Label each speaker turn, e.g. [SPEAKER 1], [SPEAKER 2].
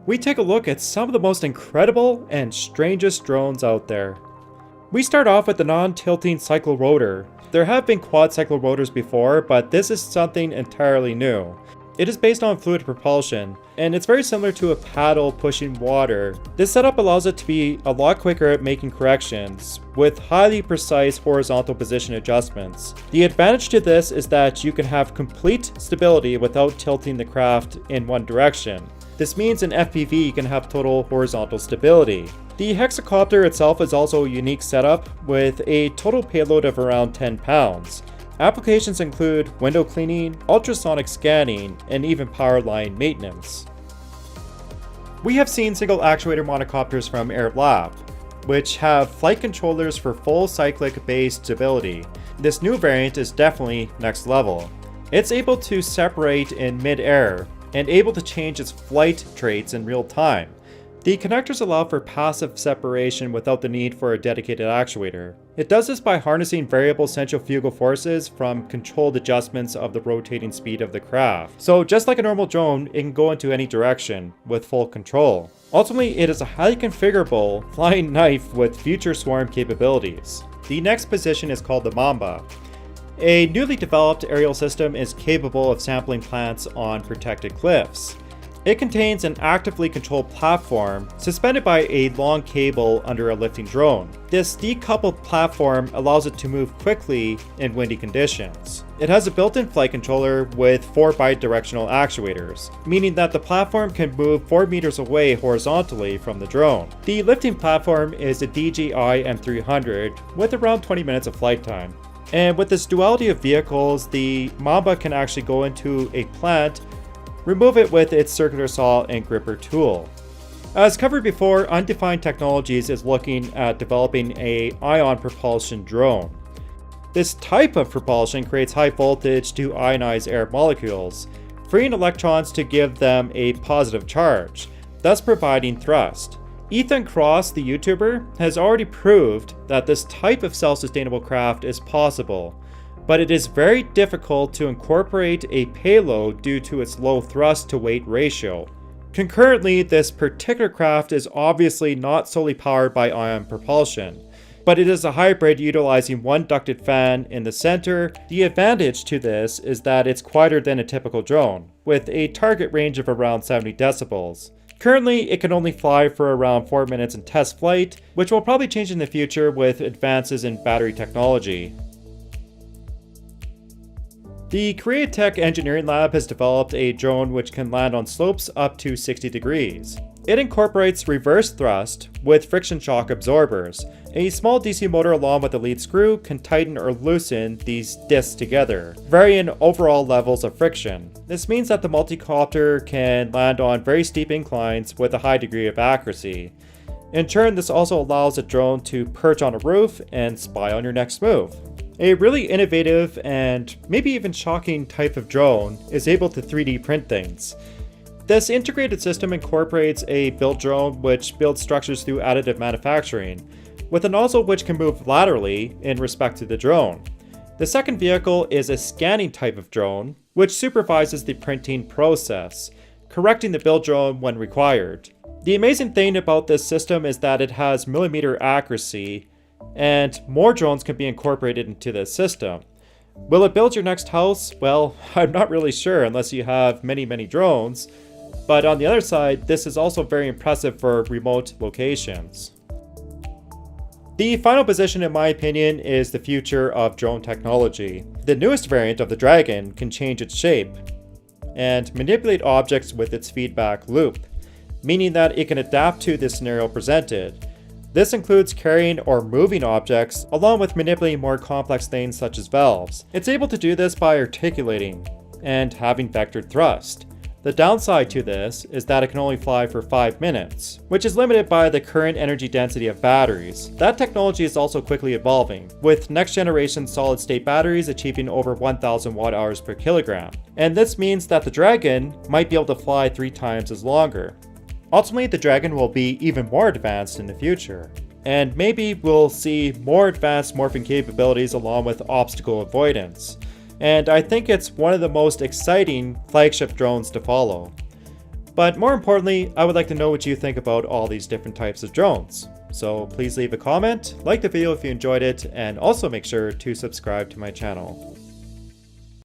[SPEAKER 1] we take a look at some of the most incredible and strangest drones out there. We start off with the non-tilting cyclorotor. There have been quad cyclorotors before, but this is something entirely new. It is based on fluid propulsion, and it's very similar to a paddle pushing water. This setup allows it to be a lot quicker at making corrections, with highly precise horizontal position adjustments. The advantage to this is that you can have complete stability without tilting the craft in one direction. This means in FPV you can have total horizontal stability. The hexacopter itself is also a unique setup with a total payload of around 10 pounds. Applications include window cleaning, ultrasonic scanning, and even power line maintenance. We have seen single actuator monocopters from Arab Lab, which have flight controllers for full cyclic based stability. This new variant is definitely next level. It's able to separate in mid-air and able to change its flight traits in real time. The connectors allow for passive separation without the need for a dedicated actuator. It does this by harnessing variable centrifugal forces from controlled adjustments of the rotating speed of the craft. So just like a normal drone, it can go into any direction with full control. Ultimately, it is a highly configurable flying knife with future swarm capabilities. The next position is called the Mamba. A newly developed aerial system is capable of sampling plants on protected cliffs. It contains an actively controlled platform suspended by a long cable under a lifting drone. This decoupled platform allows it to move quickly in windy conditions. It has a built-in flight controller with 4 bidirectional actuators, meaning that the platform can move 4 meters away horizontally from the drone. The lifting platform is a DJI M300 with around 20 minutes of flight time. And with this duality of vehicles, the Mamba can actually go into a plant, remove it with its circular saw and gripper tool. As covered before, Undefined Technologies is looking at developing an ion propulsion drone. This type of propulsion creates high voltage to ionize air molecules, freeing electrons to give them a positive charge, thus providing thrust. Ethan Cross, the YouTuber, has already proved that this type of self-sustainable craft is possible, but it is very difficult to incorporate a payload due to its low thrust to weight ratio. Concurrently, this particular craft is obviously not solely powered by ion propulsion, but it is a hybrid utilizing one ducted fan in the center. The advantage to this is that it's quieter than a typical drone, with a target range of around 70 decibels. Currently, it can only fly for around 4 minutes in test flight, which will probably change in the future with advances in battery technology. The Koreatech Engineering Lab has developed a drone which can land on slopes up to 60 degrees. It incorporates reverse thrust with friction shock absorbers. A small DC motor along with a lead screw can tighten or loosen these discs together, varying overall levels of friction. This means that the multicopter can land on very steep inclines with a high degree of accuracy. In turn, this also allows a drone to perch on a roof and spy on your next move. A really innovative and maybe even shocking type of drone is able to 3D print things. This integrated system incorporates a build drone which builds structures through additive manufacturing, with a nozzle which can move laterally in respect to the drone. The second vehicle is a scanning type of drone, which supervises the printing process, correcting the build drone when required. The amazing thing about this system is that it has millimeter accuracy, and more drones can be incorporated into this system. Will it build your next house? Well, I'm not really sure unless you have many drones, but on the other side, this is also very impressive for remote locations. The final position, in my opinion, is the future of drone technology. The newest variant of the Dragon can change its shape and manipulate objects with its feedback loop, meaning that it can adapt to the scenario presented. This includes carrying or moving objects, along with manipulating more complex things such as valves. It's able to do this by articulating and having vectored thrust. The downside to this is that it can only fly for 5 minutes, which is limited by the current energy density of batteries. That technology is also quickly evolving, with next generation solid state batteries achieving over 1000 watt-hours per kilogram. And this means that the Dragon might be able to fly 3 times as longer. Ultimately, the Dragon will be even more advanced in the future, and maybe we'll see more advanced morphing capabilities along with obstacle avoidance. And I think it's one of the most exciting flagship drones to follow. But more importantly, I would like to know what you think about all these different types of drones. So please leave a comment, like the video if you enjoyed it, and also make sure to subscribe to my channel.